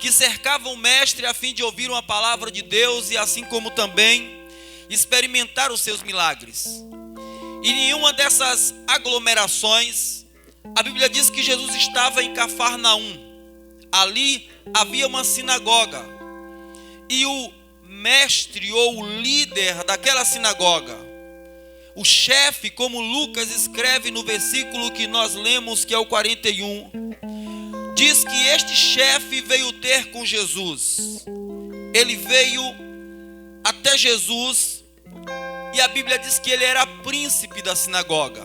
que cercavam o mestre a fim de ouvir uma palavra de Deus e assim como também experimentar os seus milagres. E em nenhuma dessas aglomerações, a Bíblia diz que Jesus estava em Cafarnaum. Ali havia uma sinagoga e o mestre ou o líder daquela sinagoga, o chefe, como Lucas escreve no versículo que nós lemos, que é o 41, diz que este chefe veio ter com Jesus. Ele veio até Jesus e a Bíblia diz que ele era príncipe da sinagoga.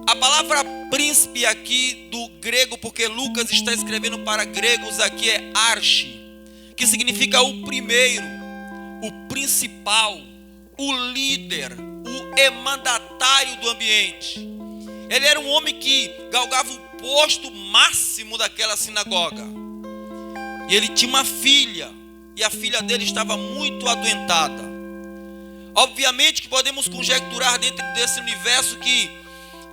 A palavra príncipe aqui do grego, porque Lucas está escrevendo para gregos, aqui é archi, que significa o primeiro, o principal, o líder, o emandatário do ambiente. Ele era um homem que galgava o posto máximo daquela sinagoga. E ele tinha uma filha, e a filha dele estava muito adoentada. Obviamente que podemos conjecturar dentro desse universo que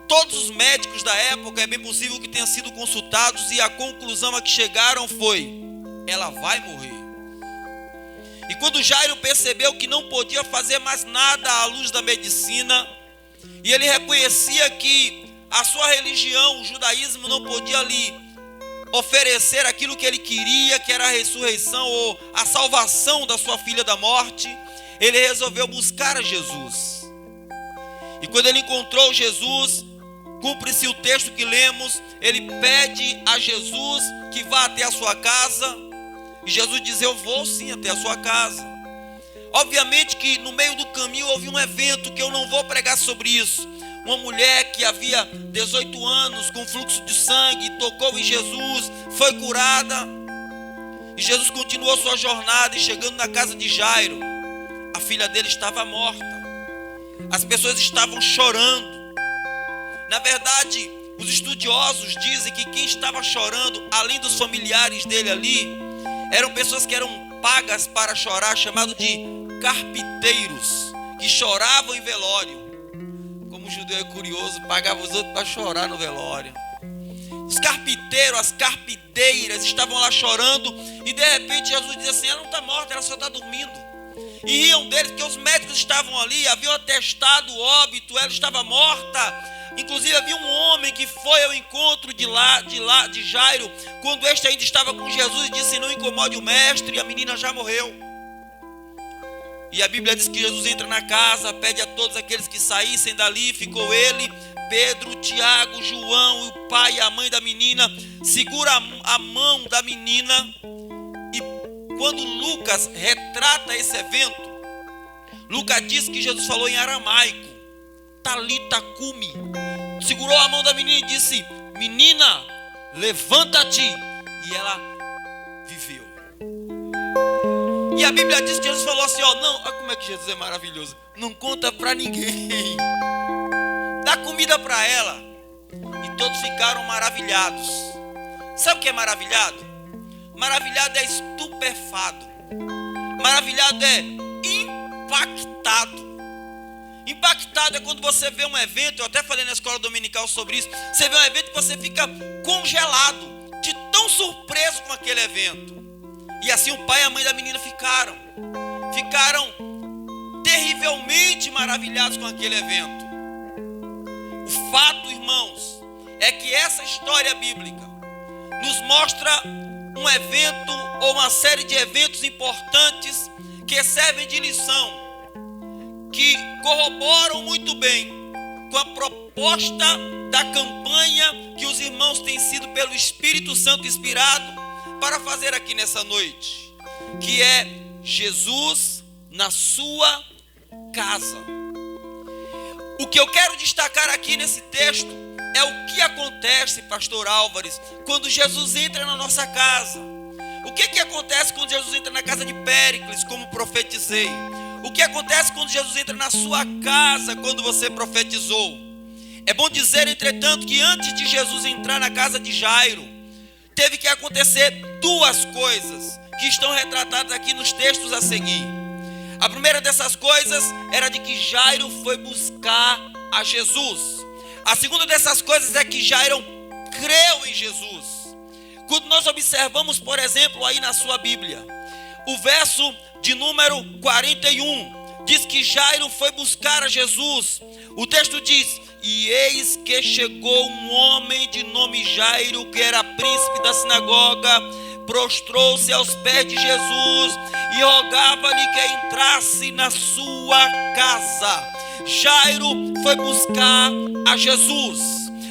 todos os médicos da época é bem possível que tenham sido consultados e a conclusão a que chegaram foi: ela vai morrer. E quando Jairo percebeu que não podia fazer mais nada à luz da medicina, e ele reconhecia que a sua religião, o judaísmo, não podia lhe oferecer aquilo que ele queria, que era a ressurreição ou a salvação da sua filha da morte, ele resolveu buscar a Jesus. E quando ele encontrou Jesus, cumpre-se o texto que lemos, ele pede a Jesus que vá até a sua casa, e Jesus diz: eu vou sim até a sua casa. Obviamente que no meio do caminho houve um evento que eu não vou pregar sobre isso. Uma mulher que havia 18 anos com fluxo de sangue, tocou em Jesus, foi curada, e Jesus continuou sua jornada, e chegando na casa de Jairo, a filha dele estava morta. As pessoas estavam chorando. Na verdade, os estudiosos dizem que quem estava chorando, além dos familiares dele ali, eram pessoas que eram pagas para chorar, chamado de carpiteiros, que choravam em velório. Como o judeu é curioso, pagava os outros para chorar no velório. Os carpinteiros, as carpideiras estavam lá chorando, e de repente Jesus diz assim: ela não está morta, ela só está dormindo. E riam deles, porque os médicos estavam ali, haviam atestado o óbito, ela estava morta. Inclusive havia um homem que foi ao encontro de Jairo, quando este ainda estava com Jesus, e disse: não incomode o mestre, a menina já morreu. E a Bíblia diz que Jesus entra na casa, pede a todos aqueles que saíssem dali. Ficou ele, Pedro, Tiago, João, o pai e a mãe da menina. Segura a mão da menina. E quando Lucas retrata esse evento, Lucas diz que Jesus falou em aramaico: Talita cumi. Segurou a mão da menina e disse: menina, levanta-te. E ela viveu. E a Bíblia diz que Jesus falou assim: não, olha como é que Jesus é maravilhoso. Não conta para ninguém. Dá comida para ela. E todos ficaram maravilhados. Sabe o que é maravilhado? Maravilhado é estupefado. Maravilhado é impactado. Impactado é quando você vê um evento, eu até falei na escola dominical sobre isso. Você vê um evento que você fica congelado, de tão surpreso com aquele evento. E assim o pai e a mãe da menina ficaram terrivelmente maravilhados com aquele evento. O fato, irmãos, é que essa história bíblica nos mostra um evento ou uma série de eventos importantes que servem de lição, que corroboram muito bem com a proposta da campanha que os irmãos têm sido pelo Espírito Santo inspirado para fazer aqui nessa noite, que é Jesus na sua casa. O que eu quero destacar aqui nesse texto é o que acontece, pastor Álvares, quando Jesus entra na nossa casa. O que acontece quando Jesus entra na casa de Péricles, como profetizei? O que acontece quando Jesus entra na sua casa, quando você profetizou? É bom dizer, entretanto, que antes de Jesus entrar na casa de Jairo, teve que acontecer duas coisas que estão retratadas aqui nos textos a seguir. A primeira dessas coisas era de que Jairo foi buscar a Jesus. A segunda dessas coisas é que Jairo creu em Jesus. Quando nós observamos, por exemplo, aí na sua Bíblia, o verso de número 41, diz que Jairo foi buscar a Jesus. O texto diz: e eis que chegou um homem de nome Jairo, que era príncipe da sinagoga, prostrou-se aos pés de Jesus e rogava-lhe que entrasse na sua casa. Jairo foi buscar a Jesus.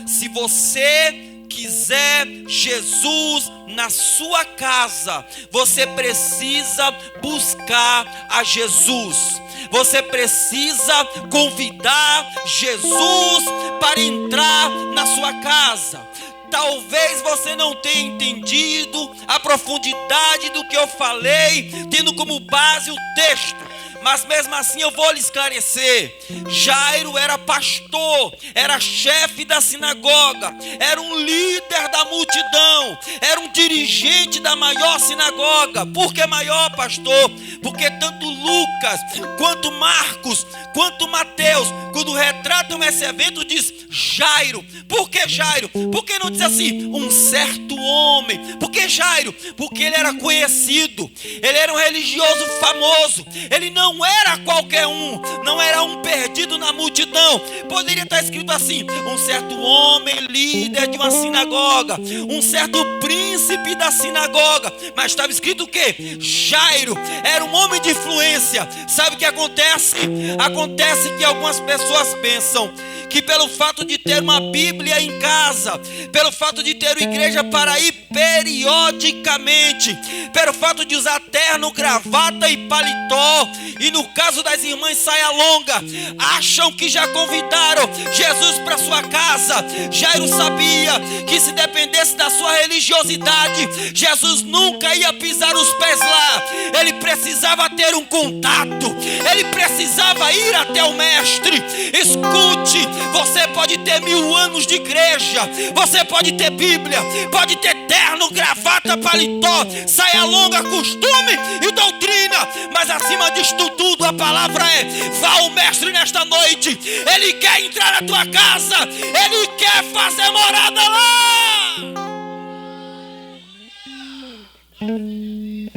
Se você quiser Jesus na sua casa, você precisa buscar a Jesus. Você precisa convidar Jesus para entrar na sua casa. Talvez você não tenha entendido a profundidade do que eu falei, tendo como base o texto. Mas mesmo assim eu vou lhe esclarecer. Jairo era pastor, era chefe da sinagoga, era um líder da multidão, era um dirigente da maior sinagoga. Por que maior, pastor? Porque tanto Lucas, quanto Marcos, quanto Mateus, quando retratam esse evento, diz Jairo. Por que Jairo? Por que não diz assim, um certo homem? Por que Jairo? Porque ele era conhecido, ele era um religioso famoso, ele não era qualquer um, não era um perdido na multidão. Poderia estar escrito assim, um certo homem líder de uma sinagoga, um certo príncipe da sinagoga, mas estava escrito o quê? Jairo era um homem de influência. Sabe o que acontece? Acontece que algumas pessoas pensam que pelo fato de ter uma Bíblia em casa, pelo fato de ter uma igreja para ir periodicamente, pelo fato de usar terno, gravata e paletó, e no caso das irmãs saia longa, acham que já convidaram Jesus para sua casa. Jairo sabia que se dependesse da sua religiosidade, Jesus nunca ia pisar os pés lá. Ele precisava ter um contato, ele precisava ir até o mestre. Escute, você pode ter 1000 anos de igreja, você pode ter Bíblia, pode ter terno, gravata, paletó, saia longa, costume e doutrina, mas acima disto tudo a palavra é: vá ao mestre nesta noite. Ele quer entrar na tua casa, ele quer fazer morada lá.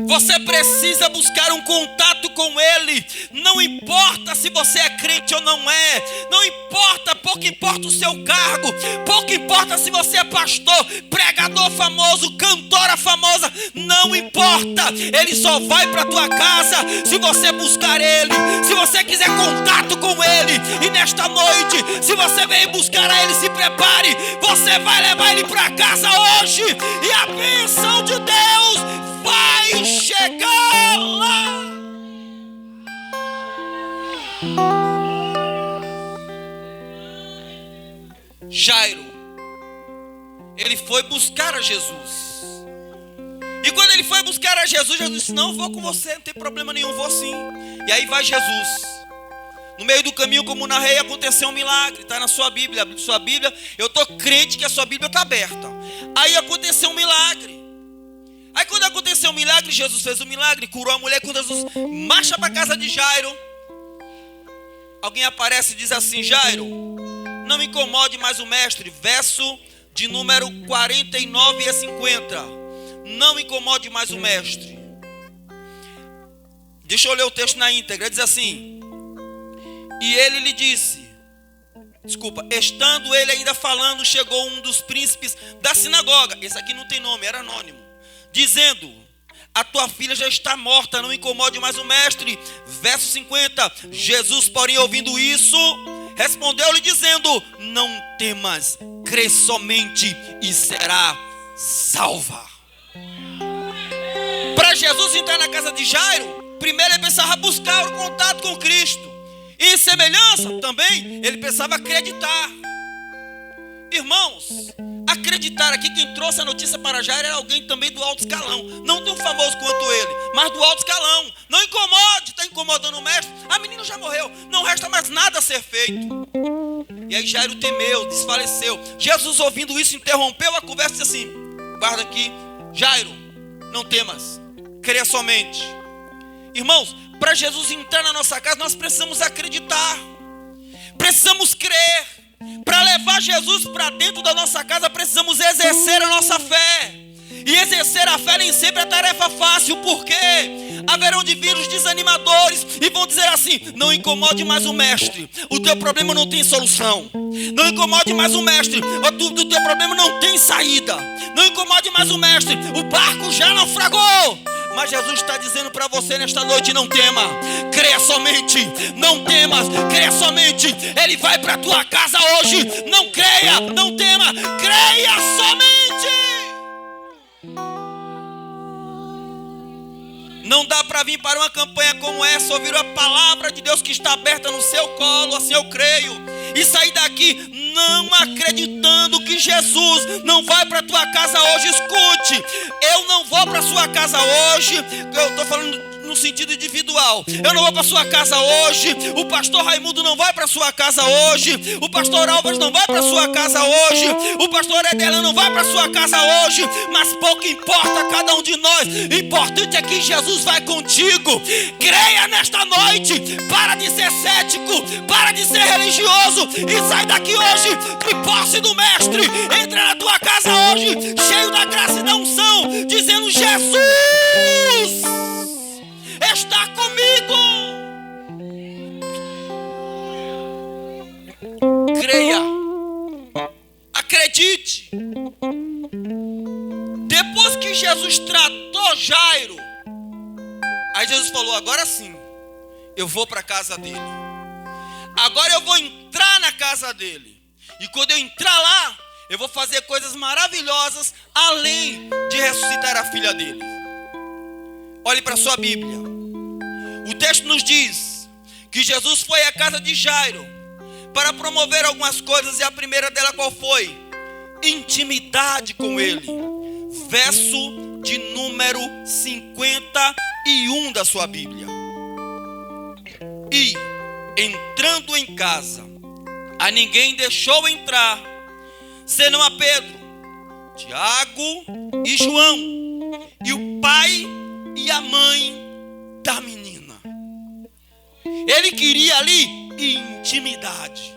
Você precisa buscar um contato com Ele. Não importa se você é crente ou não é. Não importa, pouco importa o seu cargo. Pouco importa se você é pastor, pregador famoso, cantora famosa. Não importa. Ele só vai para a tua casa se você buscar Ele. Se você quiser contato com Ele. E nesta noite, se você veio buscar a Ele, se prepare. Você vai levar Ele para casa hoje. E a bênção de Deus vai chegar lá. Jairo, ele foi buscar a Jesus. E quando ele foi buscar a Jesus, Jesus disse: não, vou com você, não tem problema nenhum, vou sim. E aí vai Jesus. No meio do caminho, como narrei, aconteceu um milagre. Está na sua Bíblia, eu estou crente que a sua Bíblia está aberta. Aí aconteceu um milagre. Aí quando aconteceu o milagre, Jesus fez o milagre, curou a mulher. Quando Jesus marcha para a casa de Jairo, alguém aparece e diz assim: Jairo, não incomode mais o mestre. Verso de número 49 a 50. Não incomode mais o mestre. Deixa eu ler o texto na íntegra. Diz assim: e ele lhe disse, estando ele ainda falando, chegou um dos príncipes da sinagoga. Esse aqui não tem nome, era anônimo, dizendo: a tua filha já está morta, não incomode mais o mestre. Verso 50. Jesus, porém, ouvindo isso, respondeu-lhe dizendo: não temas, crê somente e será salva. Para Jesus entrar na casa de Jairo, primeiro ele precisava buscar o contato com Cristo. E em semelhança também, ele precisava acreditar. Irmãos, acreditar aqui, quem trouxe a notícia para Jairo era alguém também do alto escalão. Não tão famoso quanto ele, mas do alto escalão. Não incomode, está incomodando o mestre. A menina já morreu, não resta mais nada a ser feito. E aí Jairo temeu, desfaleceu. Jesus, ouvindo isso, interrompeu a conversa e disse assim: guarda aqui, Jairo, não temas, creia somente. Irmãos, para Jesus entrar na nossa casa, nós precisamos acreditar, precisamos crer. Para levar Jesus para dentro da nossa casa, precisamos exercer a nossa fé. E exercer a fé nem sempre é tarefa fácil, porque haverão de vir os desanimadores e vão dizer assim: não incomode mais o mestre, o teu problema não tem solução. Não incomode mais o mestre, o teu problema não tem saída. Não incomode mais o mestre, o barco já naufragou. Mas Jesus está dizendo para você nesta noite: não tema, creia somente, não temas, creia somente. Ele vai para a tua casa hoje. Não creia, não tema, creia somente. Não dá para vir para uma campanha como essa, ouvir a palavra de Deus que está aberta no seu colo, assim eu creio, e sair daqui não acreditando que Jesus não vai para a tua casa hoje. Escute, eu não vou para a sua casa hoje, eu estou falando no sentido individual. Eu não vou para sua casa hoje, o pastor Raimundo não vai para sua casa hoje, o pastor Álvares não vai para sua casa hoje, o pastor Edelão não vai para sua casa hoje, mas pouco importa cada um de nós. O importante é que Jesus vai contigo. Creia nesta noite, para de ser cético, para de ser religioso e sai daqui hoje de posse do mestre. Entra na tua casa hoje cheio da graça e da unção, dizendo: Jesus está comigo. Creia, acredite. Depois que Jesus tratou Jairo, aí Jesus falou: agora sim, eu vou para a casa dele. Agora eu vou entrar na casa dele. E quando eu entrar lá, eu vou fazer coisas maravilhosas, além de ressuscitar a filha dele. Olhe para a sua Bíblia. O texto nos diz que Jesus foi à casa de Jairo para promover algumas coisas, e a primeira dela qual foi? Intimidade com ele. Verso de número 51 da sua Bíblia. E, entrando em casa, a ninguém deixou entrar, senão a Pedro, Tiago e João, e o pai e a mãe da menina. Ele queria ali intimidade.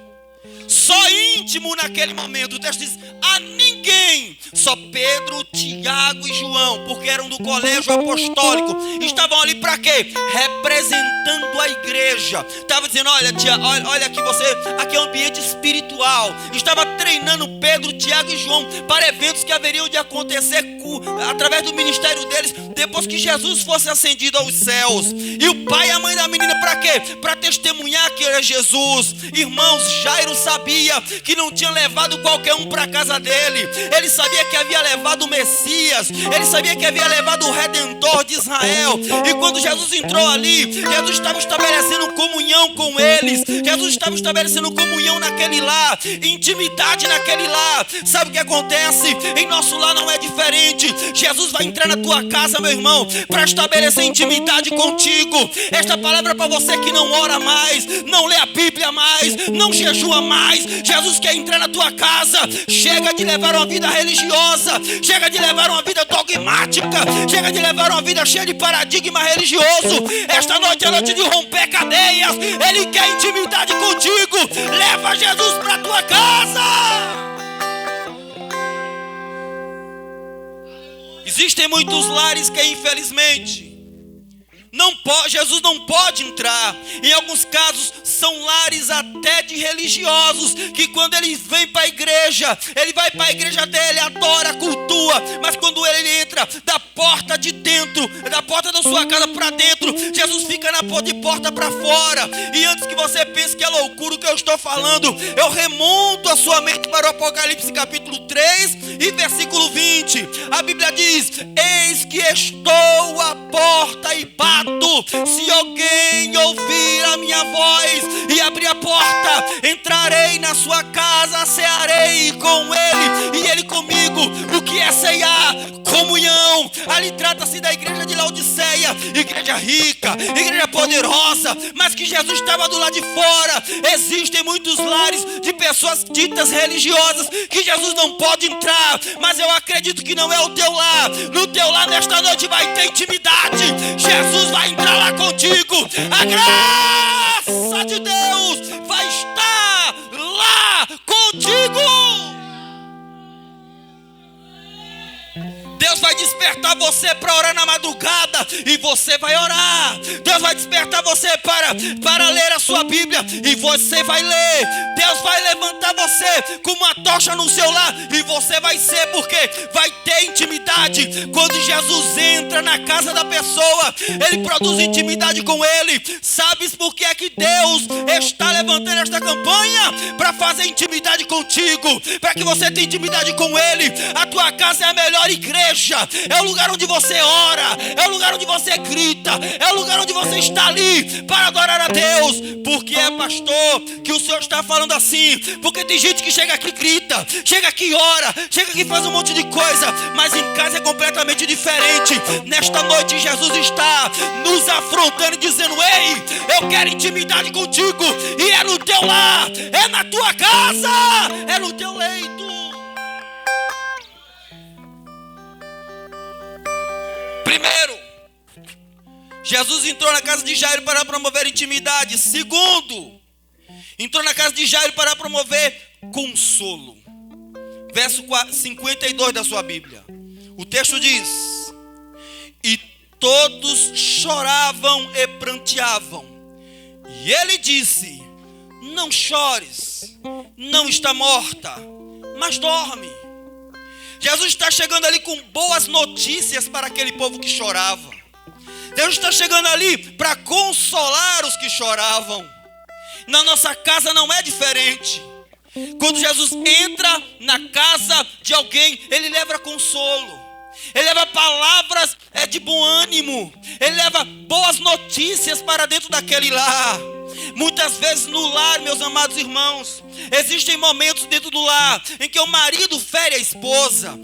Só íntimo naquele momento. O texto diz: a ninguém. Só Pedro, Tiago e João, porque eram do colégio apostólico. Estavam ali para quê? Representando a igreja. Estava dizendo: olha, tia, olha aqui você, aqui é um ambiente espiritual. Estava treinando Pedro, Tiago e João para eventos que haveriam de acontecer através do ministério deles, depois que Jesus fosse ascendido aos céus. E o pai e a mãe da menina para quê? Para testemunhar que era Jesus. Irmãos, Jairo sabia que não tinha levado qualquer um para a casa dele. Ele sabia que havia levado o Messias. Ele sabia que havia levado o Redentor de Israel. E quando Jesus entrou ali, Jesus estava estabelecendo comunhão com eles. Jesus estava estabelecendo comunhão naquele lar, intimidade naquele lar. Sabe o que acontece? Em nosso lar não é diferente. Jesus vai entrar na tua casa, meu irmão, para estabelecer intimidade contigo. Esta palavra é para você que não ora mais, não lê a Bíblia mais, não jejua mais. Jesus quer entrar na tua casa. Chega de levar uma vida religiosa, chega de levar uma vida dogmática, chega de levar uma vida cheia de paradigma religioso. Esta noite é noite de romper cadeias. Ele quer intimidade contigo. Leva Jesus para tua casa. Existem muitos lares que infelizmente Jesus não pode entrar. Em alguns casos são lares até de religiosos, que quando ele vem para a igreja, ele vai para a igreja dele, adora, cultua, mas quando ele entra da porta de dentro, da porta da sua casa para dentro, Jesus fica de porta para fora. E antes que você pense que é loucura o que eu estou falando, eu remonto a sua mente para o Apocalipse capítulo 3 e versículo 20. A Bíblia diz: eis que estou à porta e bato. Se alguém ouvir a minha voz e abrir a porta, entrarei na sua casa, cearei com ele e ele comigo. O que é ceiar? Comunhão. Ali trata-se da igreja de Laodiceia, igreja rica, igreja poderosa, mas que Jesus estava do lado de fora. Existem muitos lares de pessoas ditas religiosas que Jesus não pode entrar, mas eu acredito que não é o teu lar. No teu lar nesta noite vai ter intimidade. Jesus vai entrar lá contigo. A graça de Deus vai estar lá contigo. Deus Deus vai despertar você para orar na madrugada e você vai orar. Deus vai despertar você para ler a sua Bíblia e você vai ler. Deus vai levantar você com uma tocha no seu lar e você vai ser, porque vai ter intimidade. Quando Jesus entra na casa da pessoa, ele produz intimidade com ele. Sabes por que é que Deus está levantando esta campanha? Para fazer intimidade contigo, para que você tenha intimidade com ele. A tua casa é a melhor igreja, é o lugar onde você ora, é o lugar onde você grita, é o lugar onde você está ali para adorar a Deus. Porque é, pastor, que o Senhor está falando assim? Porque tem gente que chega aqui e grita, chega aqui e ora, chega aqui e faz um monte de coisa, mas em casa é completamente diferente. Nesta noite Jesus está nos afrontando e dizendo: ei, eu quero intimidade contigo, e é no teu lar, é na tua casa, é no teu leito. Primeiro, Jesus entrou na casa de Jairo para promover intimidade. Segundo, entrou na casa de Jairo para promover consolo. Verso 52 da sua Bíblia. O texto diz: e todos choravam e pranteavam. E ele disse: não chores, não está morta, mas dorme. Jesus está chegando ali com boas notícias para aquele povo que chorava. Deus está chegando ali para consolar os que choravam. Na nossa casa não é diferente. Quando Jesus entra na casa de alguém, ele leva consolo, ele leva palavras de bom ânimo, ele leva boas notícias para dentro daquele lar. Muitas vezes no lar, meus amados irmãos, existem momentos dentro do lar em que o marido fere a esposa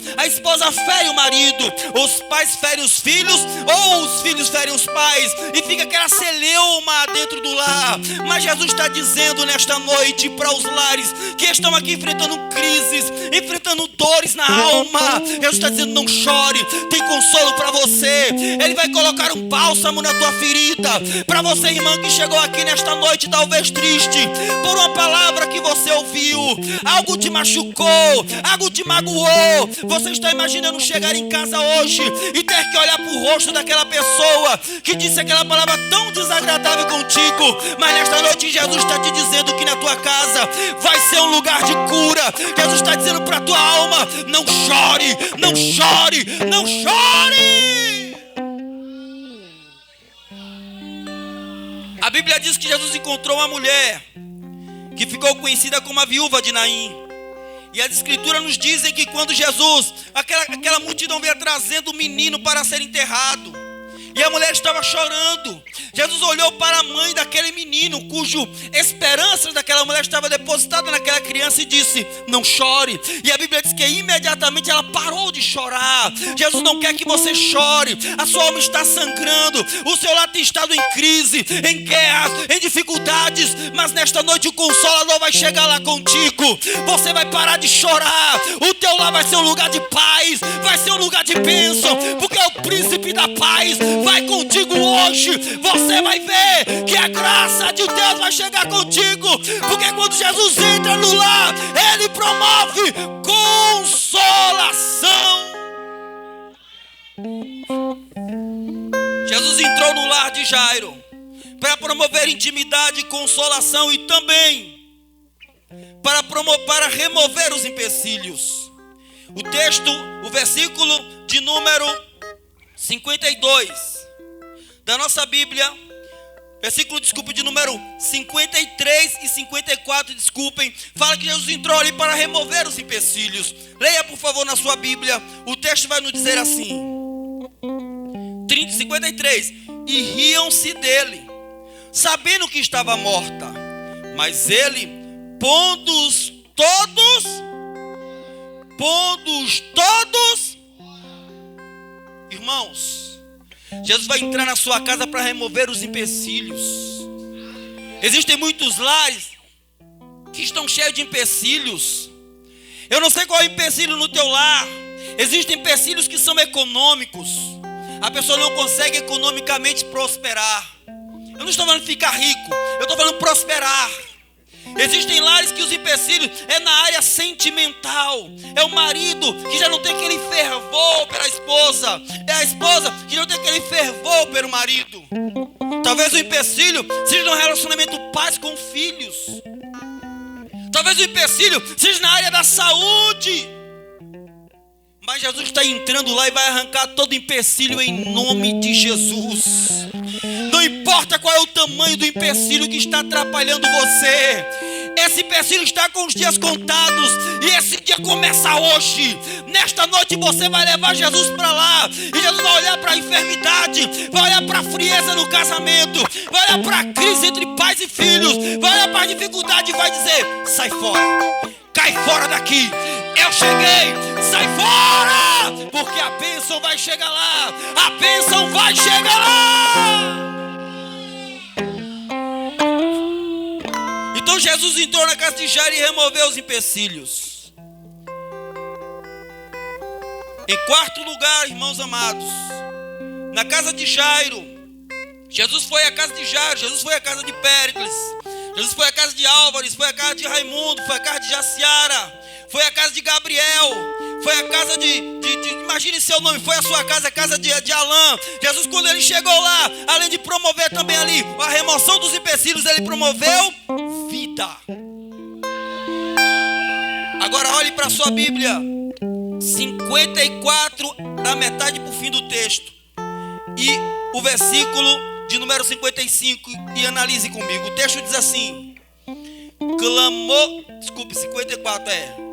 fere o marido, os pais ferem os filhos, ou os filhos ferem os pais, e fica aquela celeuma dentro do lar. Mas Jesus está dizendo nesta noite para os lares que estão aqui enfrentando crises, enfrentando dores na alma, Jesus está dizendo: não chore, tem consolo para você. Ele vai colocar um bálsamo na tua ferida. Para você, irmã, que chegou aqui nesta noite talvez triste por uma palavra que você ouviu, algo te machucou, algo te magoou. Você está imaginando chegar em casa hoje e ter que olhar para o rosto daquela pessoa que disse aquela palavra tão desagradável contigo. Mas nesta noite Jesus está te dizendo que na tua casa vai ser um lugar de cura. Jesus está dizendo para a tua alma: não chore, não chore, não chore. A Bíblia diz que Jesus encontrou uma mulher que ficou conhecida como a viúva de Naim. E as escrituras nos dizem que quando Jesus, aquela multidão veio trazendo o menino para ser enterrado, e a mulher estava chorando, Jesus olhou para a mãe daquele menino, cujo esperança daquela mulher estava depositada naquela criança, e disse: não chore. E a Bíblia diz que imediatamente ela parou de chorar. Jesus não quer que você chore. A sua alma está sangrando, o seu lar tem estado em crise, em guerras, em dificuldades, mas nesta noite o Consolador vai chegar lá contigo. Você vai parar de chorar, o teu lar vai ser um lugar de paz, vai ser um lugar de bênção, porque o príncipe da paz vai contigo hoje. Você vai ver que a graça de Deus vai chegar contigo, porque quando Jesus entra no lar, ele promove consolação. Jesus entrou no lar de Jairo para promover intimidade e consolação, e também para remover os empecilhos. O texto, o versículo de número 52 da nossa Bíblia, versículo, de número 53 e 54, fala que Jesus entrou ali para remover os empecilhos. Leia, por favor, na sua Bíblia. O texto vai nos dizer assim, 53: e riam-se dele, sabendo que estava morta. Mas ele, pondo-os todos, irmãos, Jesus vai entrar na sua casa para remover os empecilhos. Existem muitos lares que estão cheios de empecilhos. Eu não sei qual é o empecilho no teu lar. Existem empecilhos que são econômicos. A pessoa não consegue economicamente prosperar. Eu não estou falando ficar rico, eu estou falando prosperar. Existem lares que os empecilhos é na área sentimental. É o marido que já não tem aquele fervor pela esposa. É a esposa que não tem aquele fervor pelo marido. Talvez o empecilho seja no relacionamento pais com filhos. Talvez o empecilho seja na área da saúde. Mas Jesus está entrando lá e vai arrancar todo empecilho em nome de Jesus. Não importa qual é o tamanho do empecilho que está atrapalhando você. Esse empecilho está com os dias contados. E esse dia começa hoje. Nesta noite você vai levar Jesus para lá. E Jesus vai olhar para a enfermidade. Vai olhar para a frieza no casamento. Vai olhar para a crise entre pais e filhos. Vai olhar para a dificuldade e vai dizer: sai fora. Cai fora daqui. Eu cheguei. Sai fora. Porque a bênção vai chegar lá. A bênção vai chegar lá. Então Jesus entrou na casa de Jairo e removeu os empecilhos. Em quarto lugar, irmãos amados, na casa de Jairo, Jesus foi à casa de Jairo, Jesus foi à casa de Péricles, Jesus foi à casa de Álvares, foi à casa de Raimundo, foi à casa de Jaciara, foi à casa de Gabriel, foi à casa imagine seu nome, foi a sua casa, a casa de Alain. Jesus, quando ele chegou lá, além de promover também ali a remoção dos empecilhos, ele promoveu vida. Agora olhe para a sua Bíblia, 54, da metade para o fim do texto, e o versículo de número 55, e analise comigo. O texto diz assim: 54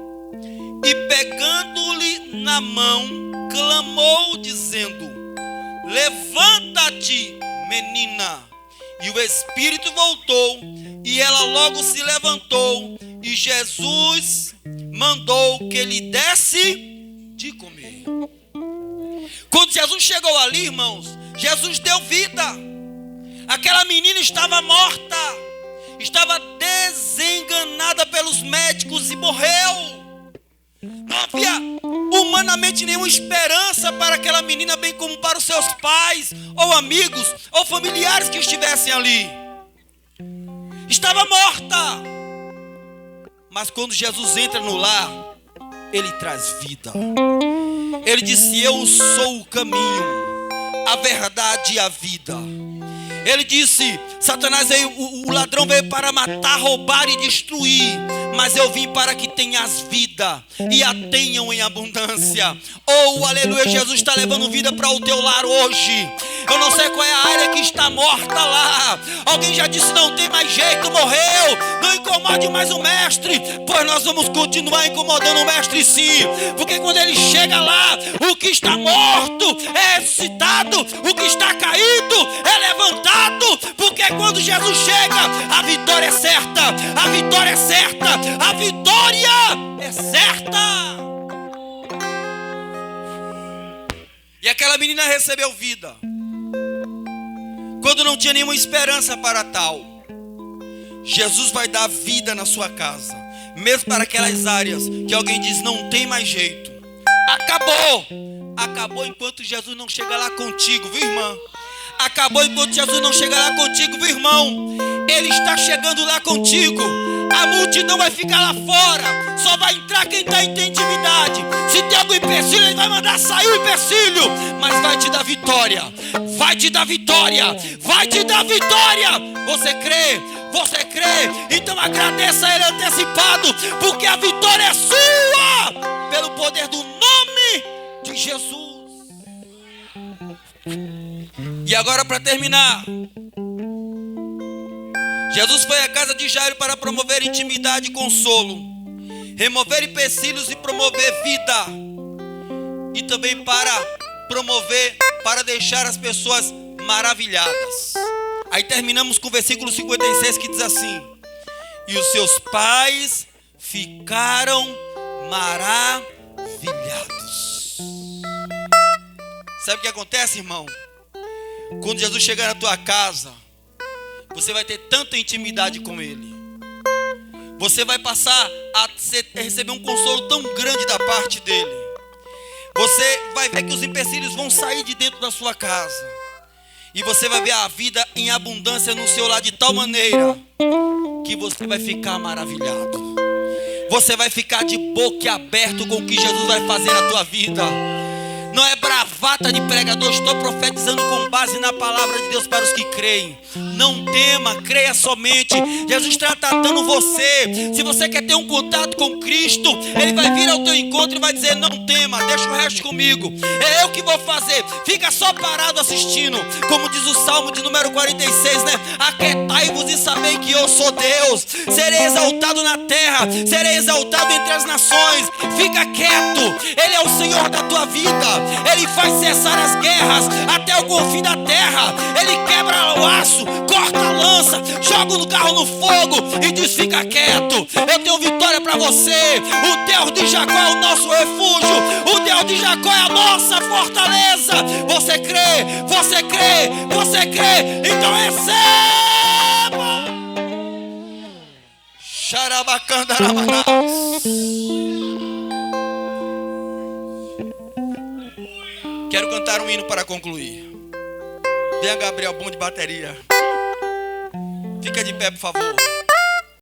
e pegando-lhe na mão, clamou dizendo: levanta-te, menina. E o espírito voltou, e ela logo se levantou, e Jesus mandou que lhe desse de comer. Quando Jesus chegou ali, irmãos, Jesus deu vida. Aquela menina estava morta, estava desenganada pelos médicos e morreu. Não havia humanamente nenhuma esperança para aquela menina, bem como para os seus pais, ou amigos, ou familiares que estivessem ali. Estava morta. Mas quando Jesus entra no lar, ele traz vida. Ele disse: eu sou o caminho, a verdade e a vida. Ele disse: Satanás veio, o ladrão veio para matar, roubar e destruir, mas eu vim para que tenhas vida e a tenham em abundância. Oh, aleluia, Jesus está levando vida para o teu lar hoje. Eu não sei qual é a área que está morta lá. Alguém já disse: não tem mais jeito, morreu. Não incomode mais o mestre. Pois nós vamos continuar incomodando o mestre, sim. Porque quando ele chega lá, o que está morto é ressuscitado, o que está caído é levantado. Porque quando Jesus chega, a vitória é certa. A vitória é certa. A vitória é certa. E aquela menina recebeu vida quando não tinha nenhuma esperança para tal. Jesus vai dar vida na sua casa, mesmo para aquelas áreas que alguém diz: não tem mais jeito. Acabou. Acabou enquanto Jesus não chega lá contigo, viu, irmã? Acabou enquanto Jesus não chega lá contigo, viu, irmão? Ele está chegando lá contigo. A multidão vai ficar lá fora. Só vai entrar quem está em intimidade. Se tem algum empecilho, ele vai mandar sair o empecilho. Mas vai te dar vitória. Vai te dar vitória. Vai te dar vitória. Você crê? Você crê? Então agradeça a ele antecipado, porque a vitória é sua, pelo poder do nome de Jesus. E agora, para terminar, Jesus foi à casa de Jairo para promover intimidade e consolo, remover empecilhos e promover vida, e também para promover, para deixar as pessoas maravilhadas. Aí terminamos com o versículo 56, que diz assim: e os seus pais ficaram maravilhados. Sabe o que acontece, irmão? Quando Jesus chegar na tua casa, você vai ter tanta intimidade com Ele. Você vai passar a receber um consolo tão grande da parte dEle. Você vai ver que os empecilhos vão sair de dentro da sua casa. E você vai ver a vida em abundância no seu lar de tal maneira que você vai ficar maravilhado. Você vai ficar de boca aberta com o que Jesus vai fazer na tua vida. Não é bravata de pregador, estou profetizando com base na palavra de Deus para os que creem. Não tema, creia somente. Jesus está tratando você. Se você quer ter um contato com Cristo, Ele vai vir ao teu encontro e vai dizer: não tema, deixa o resto comigo. É eu que vou fazer. Fica só parado assistindo. Como diz o Salmo de número 46, né? Aquietai-vos e sabei que eu sou Deus. Serei exaltado na terra, serei exaltado entre as nações. Fica quieto. Ele é o Senhor da tua vida. Ele faz cessar as guerras até o confim da terra. Ele quebra o aço, corta a lança, joga o carro no fogo e diz: fica quieto. Eu tenho vitória para você. O Deus de Jacó é o nosso refúgio. O Deus de Jacó é a nossa fortaleza. Você crê, você crê, você crê. Então receba. Xarabacandarabana. Quero cantar um hino para concluir. Venha, Gabriel, bom de bateria. Fica de pé, por favor.